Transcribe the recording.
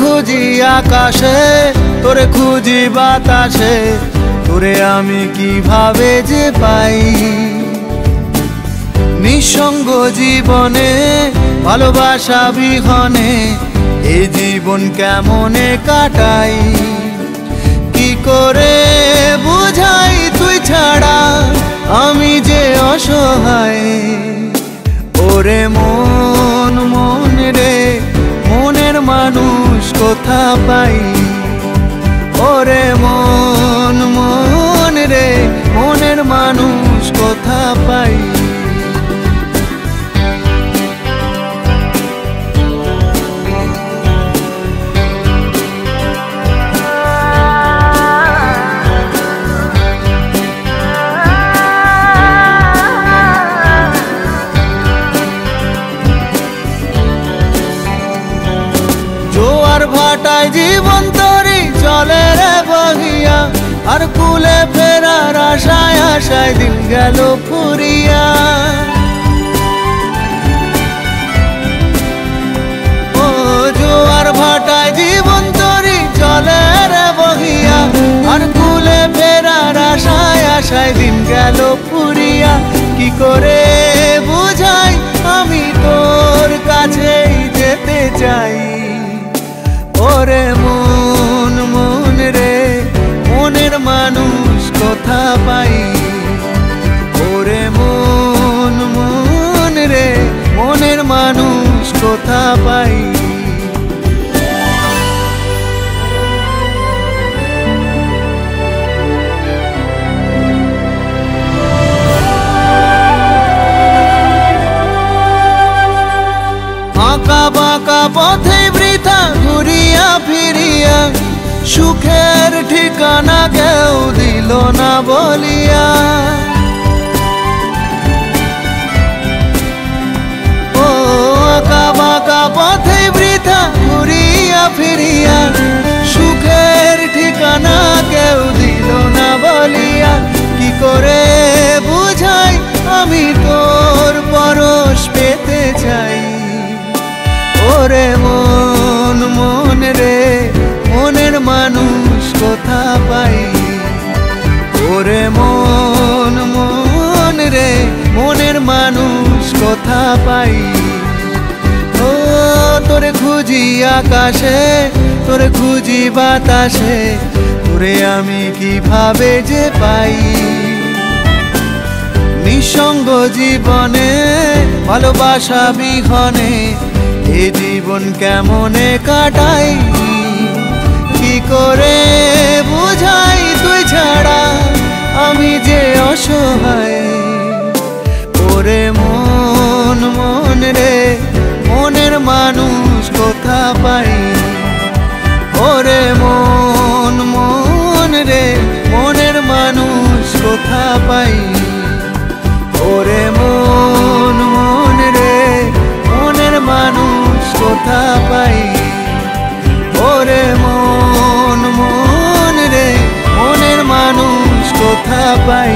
খুঁজি আকাশে, তোরে খুঁজি বাতাসে, তোরে আমি কিভাবে যে পাই। নিঃসঙ্গ জীবনে ভালোবাসা বিহনে এই জীবন কেমনে কাটাই। কি করে বুঝাই তুই ছাড়া আমি যে অসহায়। ওরে মন মন রে, মনের মানুষ কোথা পাই। ওরে মন মন রে, মনের মানুষ কোথা পাই। জোয়ার ভাটায় জীবন তরি চলে রে বহিয়া, আর কুলে ফেরার আশায় আশায় দিন গেল ফুরিয়া। ও জোয়ার ভাটায় জীবন তরি চলে রে বহিয়া, আর কুলে ফেরার আশায় আশায় দিন গেল ফুরিয়া। কি করে বুঝাই আমি তোর কাছেই যেতে চাই। ওরে মন মন রে, মনের মানুষ কোথা পাই। ওরে মন মন রে, মনের মানুষ কোথা পাই। আঁকা বাঁকা পথে বৃথা ঘুরিয়া ফিরিয়া, সুখের ঠিকানা কেউ দিল না বলিয়া। ও আঁকা বাঁকা পথে বৃথা ঘুরিয়া ফিরিয়া, সুখের ঠিকানা কেউ দিল না বলিয়া। কি করে বুঝাই আমি তোর পরশ পেতে চাই। ওরে মন মন রে, মনের মানুষ কোথা পাই। ওরে মন মন রে, মনের মানুষ কোথা পাই। ও তোরে খুঁজি আকাশে, তোরে খুঁজি বাতাসে, তোরে আমি কিভাবে যে পাই। নিঃসঙ্গ জীবনে ভালোবাসা বিহনে এই জীবন কেমনে কাটাই। কি করে বুঝাই তুই ছাড়া আমি যে অসহায়। ওরে মন মন রে, মনের মানুষ কোথা পাই। ওরে মন মন রে, মনের মানুষ কোথা পাই। ওরে মন মন রে, মনের মানুষ কোথা পাই। ওরে মন মন রে, মনের মানুষ কোথা পাই।